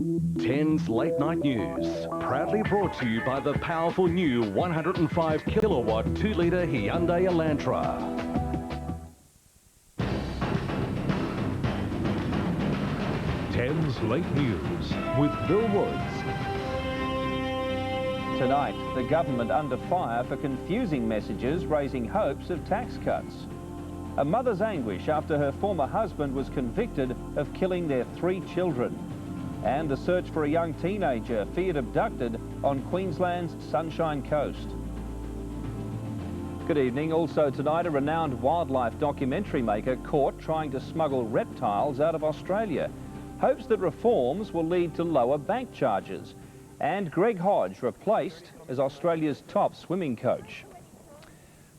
10's Late Night News, proudly brought to you by the powerful new 105 kilowatt 2-litre Hyundai Elantra. 10's Late News with Bill Woods. Tonight, the government under fire for confusing messages raising hopes of tax cuts. A mother's anguish after her former husband was convicted of killing their 3 children. And the search for a young teenager feared abducted on Queensland's Sunshine Coast. Good evening. Also tonight, a renowned wildlife documentary maker caught trying to smuggle reptiles out of Australia. Hopes that reforms will lead to lower bank charges. And Greg Hodge replaced as Australia's top swimming coach.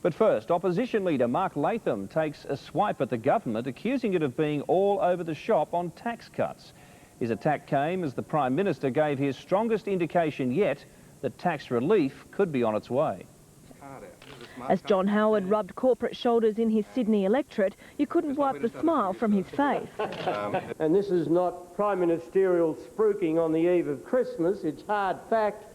But first, opposition leader Mark Latham takes a swipe at the government, accusing it of being all over the shop on tax cuts. His attack came as the Prime Minister gave his strongest indication yet that tax relief could be on its way. As John Howard rubbed corporate shoulders in his Sydney electorate, you couldn't wipe the smile from his face. And this is not prime ministerial spruiking on the eve of Christmas, it's hard fact.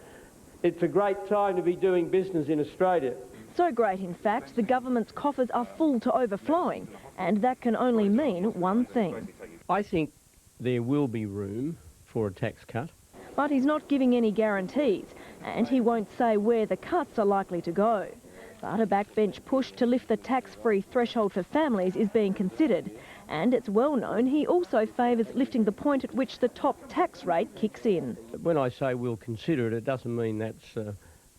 It's a great time to be doing business in Australia. So great, in fact, the government's coffers are full to overflowing, and that can only mean one thing. I think there will be room for a tax cut. But he's not giving any guarantees, and he won't say where the cuts are likely to go. But a backbench push to lift the tax-free threshold for families is being considered, and it's well known he also favours lifting the point at which the top tax rate kicks in. When I say we'll consider it, it doesn't mean that's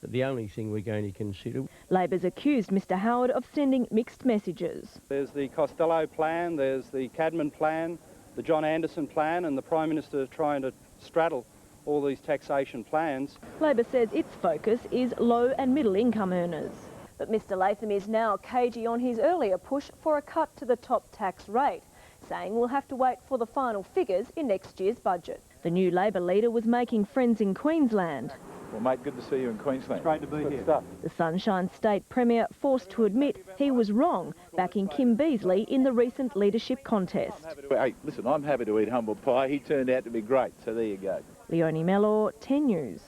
the only thing we're going to consider. Labor's accused Mr Howard of sending mixed messages. There's the Costello plan, there's the Cadman plan, the John Anderson plan, and the Prime Minister trying to straddle all these taxation plans. Labor says its focus is low and middle income earners. But Mr Latham is now cagey on his earlier push for a cut to the top tax rate, saying we'll have to wait for the final figures in next year's budget. The new Labor leader was making friends in Queensland. Well, mate, good to see you in Queensland. It's great to be here. The Sunshine State Premier forced to admit he was wrong, backing Kim Beazley in the recent leadership contest. Hey, listen, I'm happy to eat humble pie. He turned out to be great, so there you go. Leonie Mellor, 10 News.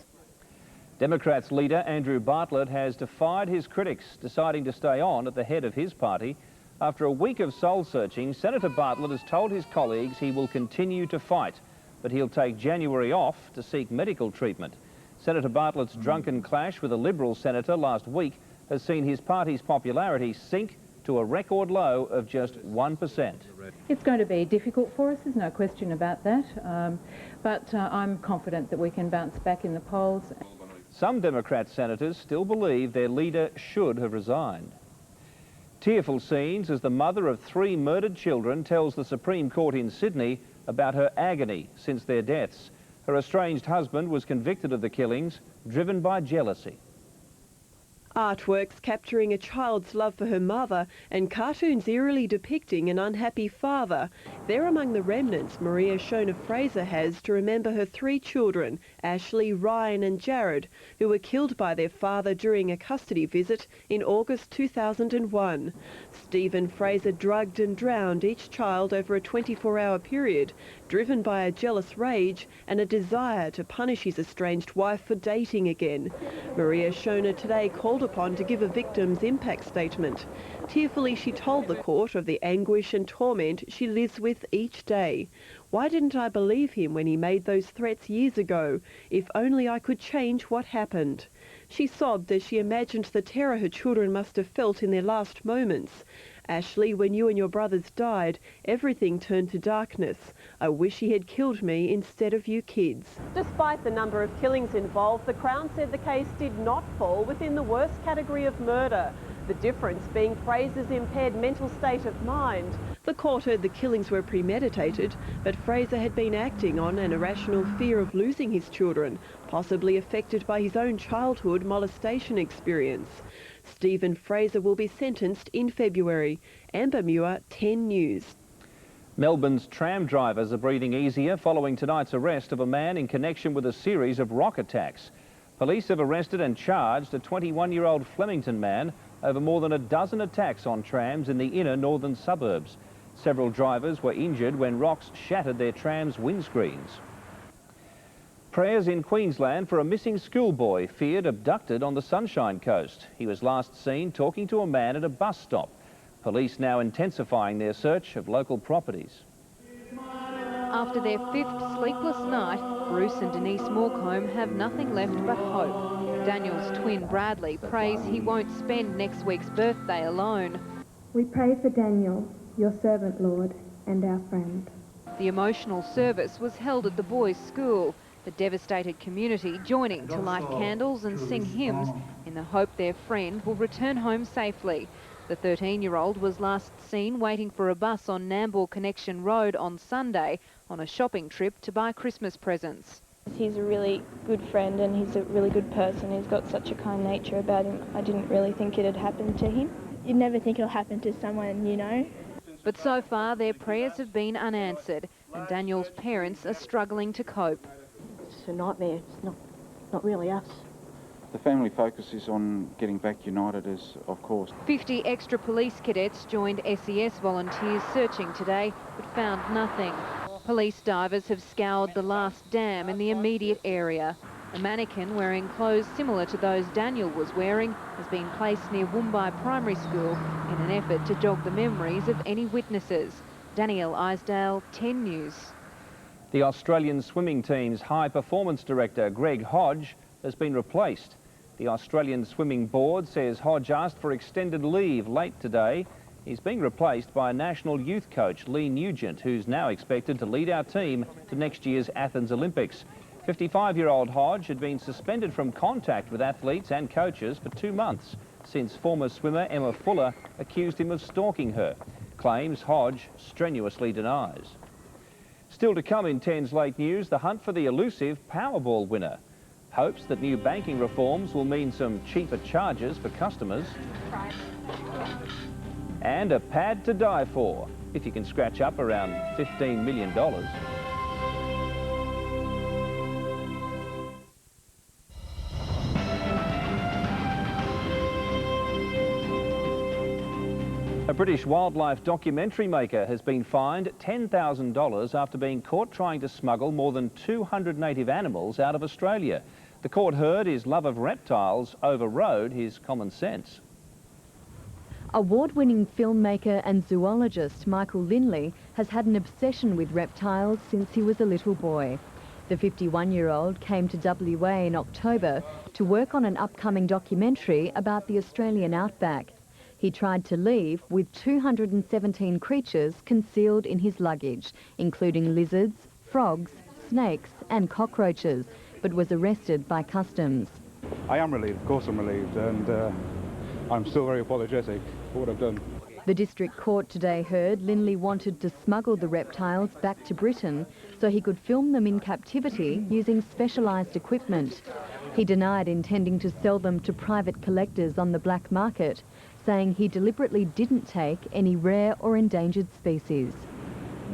Democrats leader Andrew Bartlett has defied his critics, deciding to stay on at the head of his party. After a week of soul-searching, Senator Bartlett has told his colleagues he will continue to fight, but he'll take January off to seek medical treatment. Senator Bartlett's drunken clash with a Liberal senator last week has seen his party's popularity sink to a record low of just 1%. It's going to be difficult for us, there's no question about that, but I'm confident that we can bounce back in the polls. Some Democrat senators still believe their leader should have resigned. Tearful scenes as the mother of 3 murdered children tells the Supreme Court in Sydney about her agony since their deaths. Her estranged husband was convicted of the killings, driven by jealousy. Artworks capturing a child's love for her mother and cartoons eerily depicting an unhappy father. They're among the remnants Maria Shona Fraser has to remember her 3 children, Ashley, Ryan and Jared, who were killed by their father during a custody visit in August 2001. Stephen Fraser drugged and drowned each child over a 24-hour period, driven by a jealous rage and a desire to punish his estranged wife for dating again. Maria Shona today called upon to give a victim's impact statement. Tearfully, she told the court of the anguish and torment she lives with each day. Why didn't I believe him when he made those threats years ago? If only I could change what happened. She sobbed as she imagined the terror her children must have felt in their last moments. Ashley, when you and your brothers died, everything turned to darkness. I wish he had killed me instead of you kids. Despite the number of killings involved, the Crown said the case did not fall within the worst category of murder, the difference being Fraser's impaired mental state of mind. The court heard the killings were premeditated, but Fraser had been acting on an irrational fear of losing his children, possibly affected by his own childhood molestation experience. Stephen Fraser will be sentenced in February. Amber Muir, 10 News. Melbourne's tram drivers are breathing easier following tonight's arrest of a man in connection with a series of rock attacks. Police have arrested and charged a 21-year-old Flemington man over more than a dozen attacks on trams in the inner northern suburbs. Several drivers were injured when rocks shattered their trams' windscreens. Prayers in Queensland for a missing schoolboy feared abducted on the Sunshine Coast. He was last seen talking to a man at a bus stop. Police now intensifying their search of local properties. After their 5th sleepless night, Bruce and Denise Morecombe have nothing left but hope. Daniel's twin Bradley prays he won't spend next week's birthday alone. We pray for Daniel, your servant, Lord, and our friend. The emotional service was held at the boys' school, the devastated community joining to light candles and sing hymns in the hope their friend will return home safely. The 13-year-old was last seen waiting for a bus on Nambour Connection Road on Sunday on a shopping trip to buy Christmas presents. He's a really good friend and he's a really good person. He's got such a kind nature about him. I didn't really think it had happened to him. You'd never think it'll happen to someone, you know. But so far their prayers have been unanswered and Daniel's parents are struggling to cope. It's a nightmare. It's not really us. The family focus is on getting back united, as of course. 50 extra police cadets joined SES volunteers searching today, but found nothing. Police divers have scoured the last dam in the immediate area. A mannequin wearing clothes similar to those Daniel was wearing has been placed near Woombai Primary School in an effort to jog the memories of any witnesses. Danielle Isdale, 10 News. The Australian swimming team's high performance director, Greg Hodge, has been replaced. The Australian Swimming Board says Hodge asked for extended leave late today. He's being replaced by national youth coach Lee Nugent, who's now expected to lead our team to next year's Athens Olympics. 55-year-old Hodge had been suspended from contact with athletes and coaches for 2 months since former swimmer Emma Fuller accused him of stalking her. Claims Hodge strenuously denies. Still to come in 10's late news, the hunt for the elusive Powerball winner. Hopes that new banking reforms will mean some cheaper charges for customers. And a pad to die for, if you can scratch up around $15 million. A British wildlife documentary maker has been fined $10,000 after being caught trying to smuggle more than 200 native animals out of Australia. The court heard his love of reptiles overrode his common sense. Award-winning filmmaker and zoologist Michael Linley has had an obsession with reptiles since he was a little boy. The 51-year-old came to WA in October to work on an upcoming documentary about the Australian outback. He tried to leave with 217 creatures concealed in his luggage, including lizards, frogs, snakes and cockroaches, but was arrested by customs. I am relieved, of course I'm relieved, and I'm still very apologetic for what I've done. The district court today heard Linley wanted to smuggle the reptiles back to Britain so he could film them in captivity using specialised equipment. He denied intending to sell them to private collectors on the black market, saying he deliberately didn't take any rare or endangered species.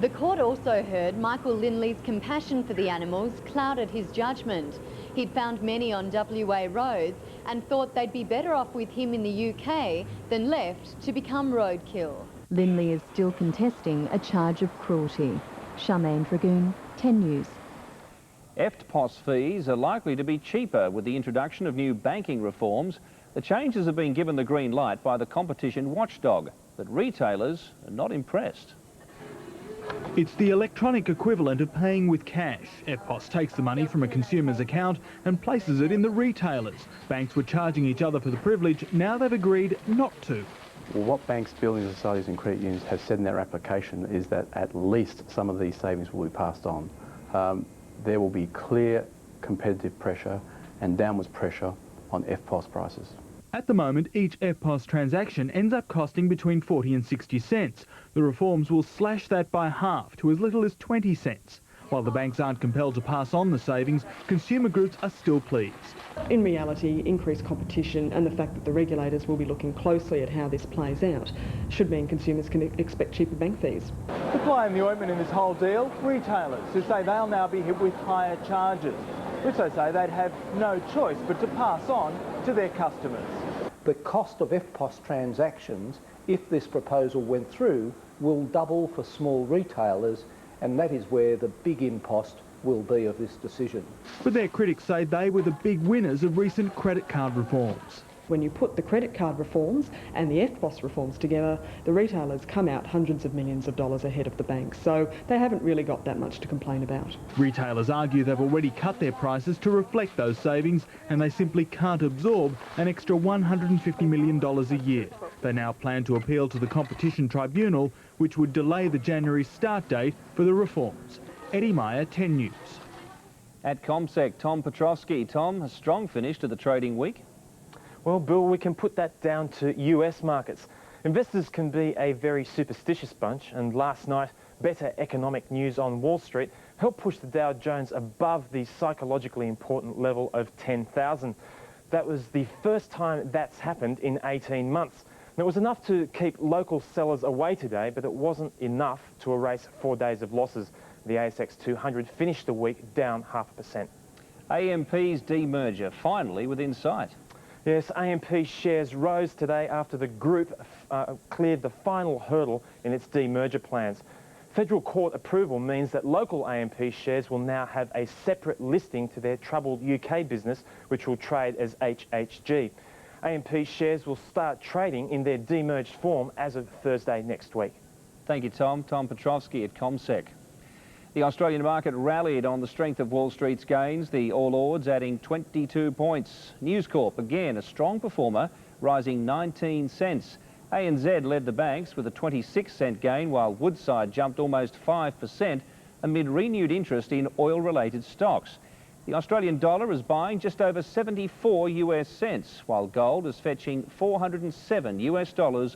The court also heard Michael Linley's compassion for the animals clouded his judgment. He'd found many on WA roads and thought they'd be better off with him in the UK than left to become roadkill. Linley is still contesting a charge of cruelty. Charmaine Dragoon, 10 News. EFTPOS fees are likely to be cheaper with the introduction of new banking reforms. The changes have been given the green light by the competition watchdog, but retailers are not impressed. It's the electronic equivalent of paying with cash. EFTPOS takes the money from a consumer's account and places it in the retailer's. Banks were charging each other for the privilege. Now they've agreed not to. Well, what banks, building societies and credit unions have said in their application is that at least some of these savings will be passed on. There will be clear competitive pressure and downwards pressure on EFTPOS prices. At the moment, each EFTPOS transaction ends up costing between 40 and 60 cents. The reforms will slash that by half to as little as 20 cents. While the banks aren't compelled to pass on the savings, consumer groups are still pleased. In reality, increased competition and the fact that the regulators will be looking closely at how this plays out should mean consumers can expect cheaper bank fees. The fly in the ointment in this whole deal, retailers who say they'll now be hit with higher charges, which they say they'd have no choice but to pass on to their customers. The cost of EFTPOS transactions, if this proposal went through, will double for small retailers, and that is where the big impost will be of this decision. But their critics say they were the big winners of recent credit card reforms. When you put the credit card reforms and the FPOS reforms together, the retailers come out hundreds of millions of dollars ahead of the banks, so they haven't really got that much to complain about. Retailers argue they've already cut their prices to reflect those savings and they simply can't absorb an extra $150 million a year. They now plan to appeal to the Competition Tribunal, which would delay the January start date for the reforms. Eddie Meyer, 10 News. At ComSec, Tom Petrovsky. Tom, a strong finish to the trading week. Well, Bill, we can put that down to US markets. Investors can be a very superstitious bunch, and last night, better economic news on Wall Street helped push the Dow Jones above the psychologically important level of 10,000. That was the first time that's happened in 18 months. And it was enough to keep local sellers away today, but it wasn't enough to erase 4 days of losses. The ASX 200 finished the week down 0.5%. AMP's demerger finally within sight. Yes, AMP shares rose today after the group cleared the final hurdle in its demerger plans. Federal court approval means that local AMP shares will now have a separate listing to their troubled UK business, which will trade as HHG. AMP shares will start trading in their demerged form as of Thursday next week. Thank you, Tom. Tom Petrovsky at ComSec. The Australian market rallied on the strength of Wall Street's gains, the All Ords adding 22 points. News Corp, again, a strong performer, rising 19 cents. ANZ led the banks with a 26-cent gain, while Woodside jumped almost 5% amid renewed interest in oil-related stocks. The Australian dollar is buying just over 74 US cents, while gold is fetching $407 US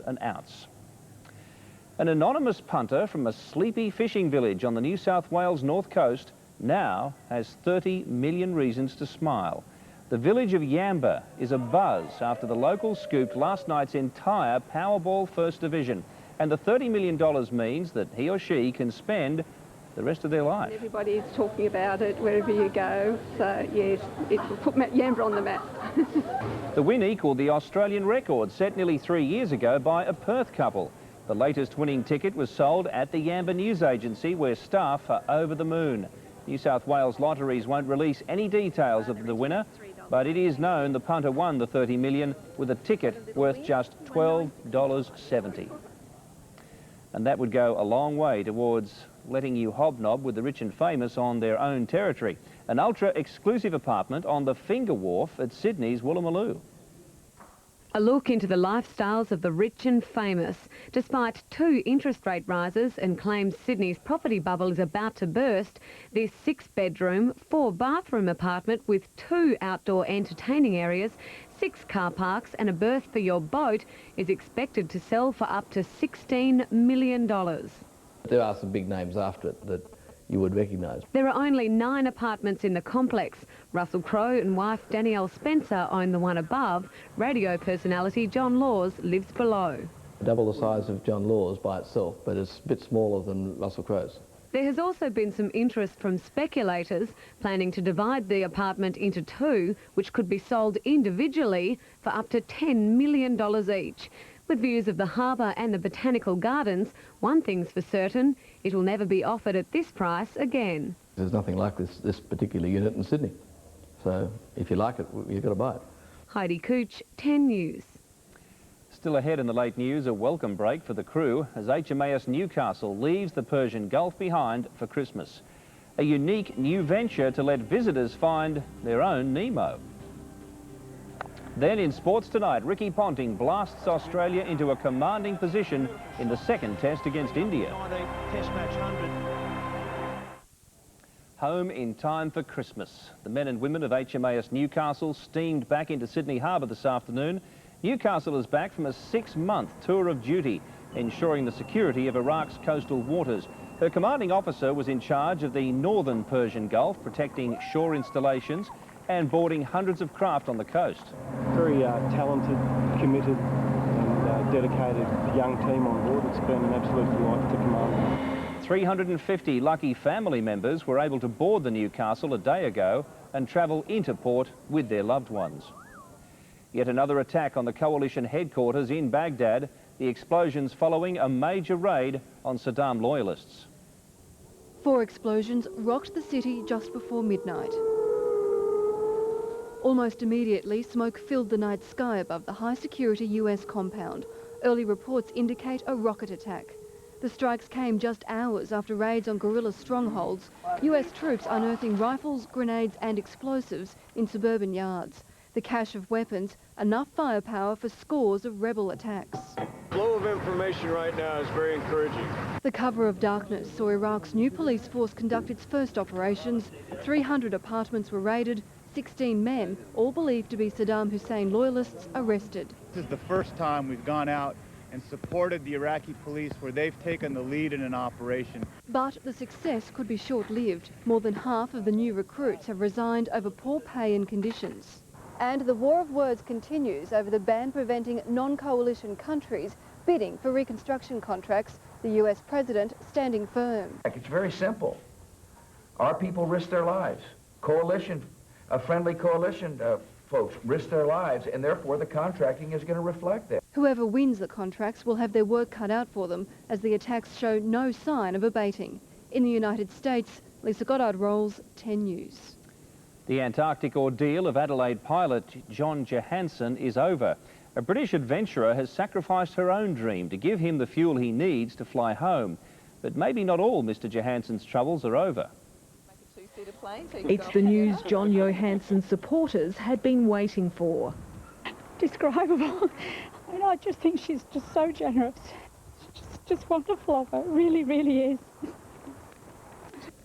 an ounce. An anonymous punter from a sleepy fishing village on the New South Wales north coast now has 30 million reasons to smile. The village of Yamba is abuzz after the locals scooped last night's entire Powerball First Division, and the $30 million means that he or she can spend the rest of their life. Everybody's talking about it wherever you go, so yes, it will put Yamba on the map. The win equalled the Australian record set nearly 3 years ago by a Perth couple. The latest winning ticket was sold at the Yamba News Agency, where staff are over the moon. New South Wales Lotteries won't release any details of the winner, but it is known the punter won the $30 million with a ticket worth just $12.70. And that would go a long way towards letting you hobnob with the rich and famous on their own territory. An ultra-exclusive apartment on the Finger Wharf at Sydney's Woolloomooloo. A look into the lifestyles of the rich and famous. Despite 2 interest rate rises and claims Sydney's property bubble is about to burst, this 6-bedroom, 4-bathroom apartment with 2 outdoor entertaining areas, 6 car parks and a berth for your boat is expected to sell for up to $16 million. There are some big names after it that you would recognise. There are only 9 apartments in the complex. Russell Crowe and wife Danielle Spencer own the one above. Radio personality John Laws lives below. Double the size of John Law's by itself, but it's a bit smaller than Russell Crowe's. There has also been some interest from speculators planning to divide the apartment into 2, which could be sold individually for up to $10 million each. With views of the harbour and the botanical gardens, one thing's for certain, it will never be offered at this price again. There's nothing like this particular unit in Sydney. So if you like it, you've got to buy it. Heidi Cooch, 10 News. Still ahead in the late news, a welcome break for the crew as HMAS Newcastle leaves the Persian Gulf behind for Christmas. A unique new venture to let visitors find their own Nemo. Then in sports tonight, Ricky Ponting blasts Australia into a commanding position in the second test against India. Test match 100. Home in time for Christmas. The men and women of HMAS Newcastle steamed back into Sydney Harbour this afternoon. Newcastle is back from a 6-month tour of duty, ensuring the security of Iraq's coastal waters. Her commanding officer was in charge of the northern Persian Gulf, protecting shore installations and boarding hundreds of craft on the coast. Very talented, committed and dedicated young team on board. It's been an absolute delight to command. 350 lucky family members were able to board the Newcastle a day ago and travel into port with their loved ones. Yet another attack on the coalition headquarters in Baghdad, the explosions following a major raid on Saddam loyalists. 4 explosions rocked the city just before midnight. Almost immediately, smoke filled the night sky above the high-security US compound. Early reports indicate a rocket attack. The strikes came just hours after raids on guerrilla strongholds, US troops unearthing rifles, grenades and explosives in suburban yards. The cache of weapons, enough firepower for scores of rebel attacks. Flow of information right now is very encouraging. The cover of darkness saw Iraq's new police force conduct its first operations. 300 apartments were raided, 16 men, all believed to be Saddam Hussein loyalists, arrested. This is the first time we've gone out and supported the Iraqi police where they've taken the lead in an operation. But the success could be short-lived. More than half of the new recruits have resigned over poor pay and conditions. And the war of words continues over the ban preventing non-coalition countries bidding for reconstruction contracts, the US president standing firm. It's very simple. Our people risk their lives. Friendly coalition folks risk their lives, and therefore the contracting is going to reflect that. Whoever wins the contracts will have their work cut out for them, as the attacks show no sign of abating. In the United States, Lisa Goddard Rolls, 10 News. The Antarctic ordeal of Adelaide pilot John Johansson is over. A British adventurer has sacrificed her own dream to give him the fuel he needs to fly home. But maybe not all Mr. Johansson's troubles are over. It's the news John Johansson's supporters had been waiting for. Indescribable. I mean, I just think she's just so generous. She's just wonderful of her. It really, really is.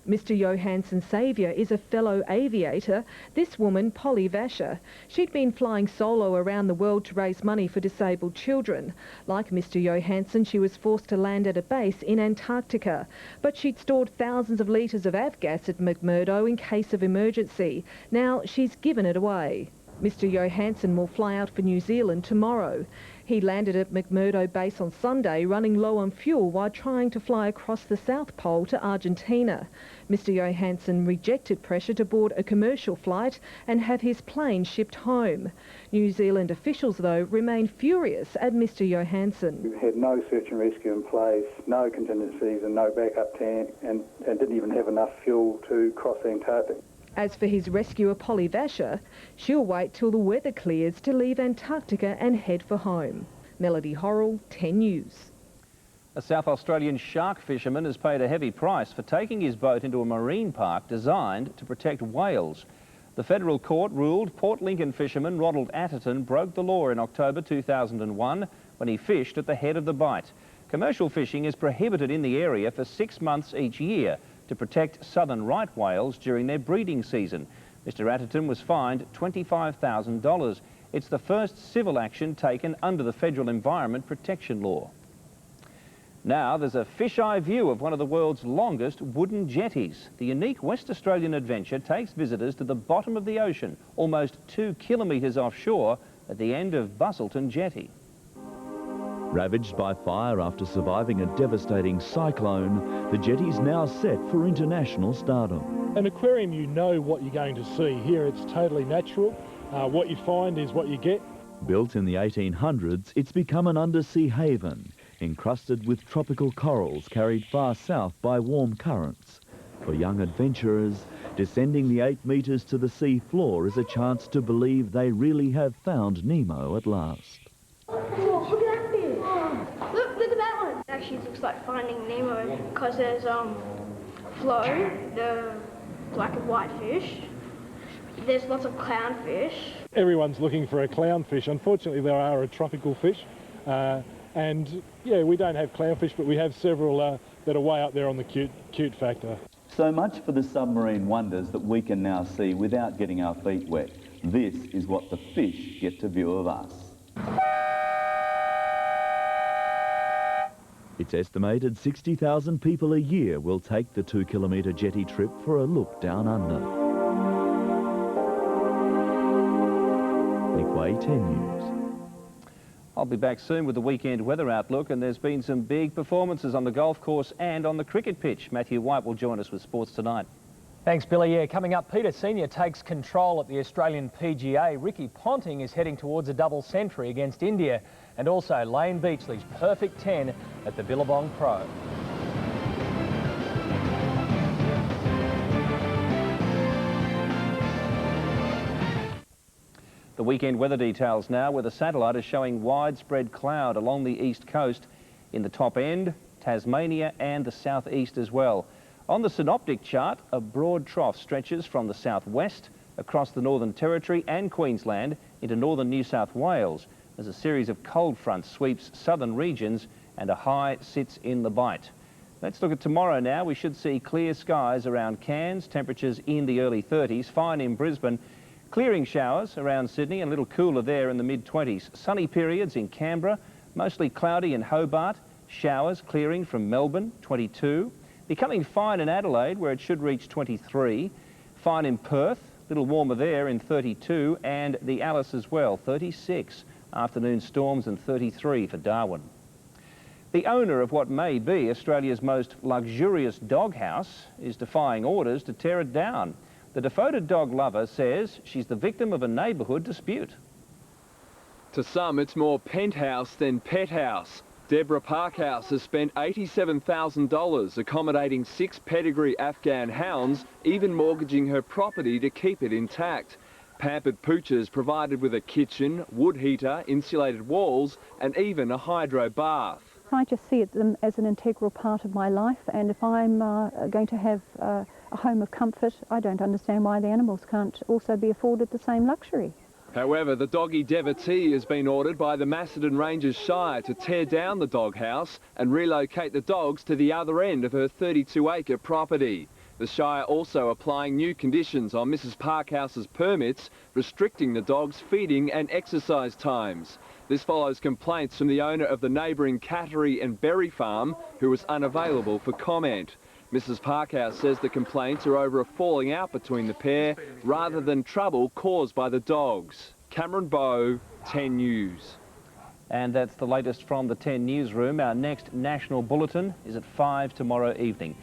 Mr. Johansson's saviour is a fellow aviator, this woman, Polly Vasher. She'd been flying solo around the world to raise money for disabled children. Like Mr. Johansson, she was forced to land at a base in Antarctica. But she'd stored thousands of litres of avgas at McMurdo in case of emergency. Now she's given it away. Mr. Johansson will fly out for New Zealand tomorrow. He landed at McMurdo base on Sunday, running low on fuel while trying to fly across the South Pole to Argentina. Mr. Johansson rejected pressure to board a commercial flight and have his plane shipped home. New Zealand officials, though, remain furious at Mr. Johansson. We had no search and rescue in place, no contingencies and no backup tank, and didn't even have enough fuel to cross the Antarctic. As for his rescuer, Polly Vasher, she'll wait till the weather clears to leave Antarctica and head for home. Melody Horrell, 10 News. A South Australian shark fisherman has paid a heavy price for taking his boat into a marine park designed to protect whales. The federal court ruled Port Lincoln fisherman Ronald Atherton broke the law in October 2001 when he fished at the head of the bight. Commercial fishing is prohibited in the area for 6 months each year to protect southern right whales during their breeding season. Mr. Atherton was fined $25,000. It's the first civil action taken under the Federal Environment Protection Law. Now there's a fisheye view of one of the world's longest wooden jetties. The unique West Australian adventure takes visitors to the bottom of the ocean, almost 2 kilometres offshore at the end of Busselton Jetty. Ravaged by fire after surviving a devastating cyclone, the jetty's now set for international stardom. An aquarium, you know what you're going to see. Here it's totally natural. What you find is what you get. Built in the 1800s, it's become an undersea haven, encrusted with tropical corals carried far south by warm currents. For young adventurers, descending the 8 metres to the sea floor is a chance to believe they really have found Nemo at last. Look at that fish. Look at that one. It actually looks like Finding Nemo because there's Flo, the black and white fish. There's lots of clownfish. Everyone's looking for a clownfish. Unfortunately, there are a tropical fish. And yeah, we don't have clownfish, but we have several that are way up there on the cute factor. So much for the submarine wonders that we can now see without getting our feet wet. This is what the fish get to view of us. It's estimated 60,000 people a year will take the 2-kilometre jetty trip for a look down under. Way 10 News. I'll be back soon with the weekend weather outlook, and there's been some big performances on the golf course and on the cricket pitch. Matthew White will join us with Sports Tonight. Thanks, Billy. Yeah, coming up, Peter Senior takes control at the Australian PGA. Ricky Ponting is heading towards a double century against India. And also Lane Beachley's perfect 10 at the Billabong Pro. The weekend weather details now, where the satellite is showing widespread cloud along the east coast in the top end, Tasmania and the southeast as well. On the synoptic chart, a broad trough stretches from the southwest across the Northern Territory and Queensland into northern New South Wales as a series of cold fronts sweeps southern regions and a high sits in the Bight. Let's look at tomorrow now. We should see clear skies around Cairns, temperatures in the early 30s, fine in Brisbane, clearing showers around Sydney, a little cooler there in the mid-20s. Sunny periods in Canberra, mostly cloudy in Hobart, showers clearing from Melbourne, 22. Becoming fine in Adelaide, where it should reach 23. Fine in Perth, a little warmer there in 32, and the Alice as well, 36. Afternoon storms and 33 for Darwin. The owner of what may be Australia's most luxurious doghouse is defying orders to tear it down. The devoted dog lover says she's the victim of a neighbourhood dispute. To some, it's more penthouse than pet house. Deborah Parkhouse has spent $87,000 accommodating 6 pedigree Afghan hounds, even mortgaging her property to keep it intact. Pampered pooches provided with a kitchen, wood heater, insulated walls and even a hydro bath. I just see them as an integral part of my life, and if I'm going to have a home of comfort, I don't understand why the animals can't also be afforded the same luxury. However, the doggy devotee has been ordered by the Macedon Ranges Shire to tear down the doghouse and relocate the dogs to the other end of her 32-acre property. The Shire also applying new conditions on Mrs Parkhouse's permits, restricting the dogs' feeding and exercise times. This follows complaints from the owner of the neighbouring Cattery and Berry Farm, who was unavailable for comment. Mrs Parkhouse says the complaints are over a falling out between the pair rather than trouble caused by the dogs. Cameron Bowe, 10 News. And that's the latest from the 10 Newsroom. Our next national bulletin is at 5 tomorrow evening.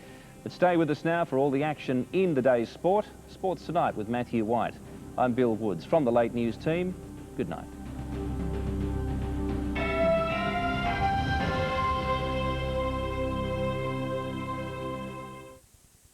But stay with us now for all the action in the day's sport. Sports Tonight with Matthew White. I'm Bill Woods from the Late News team. Good night.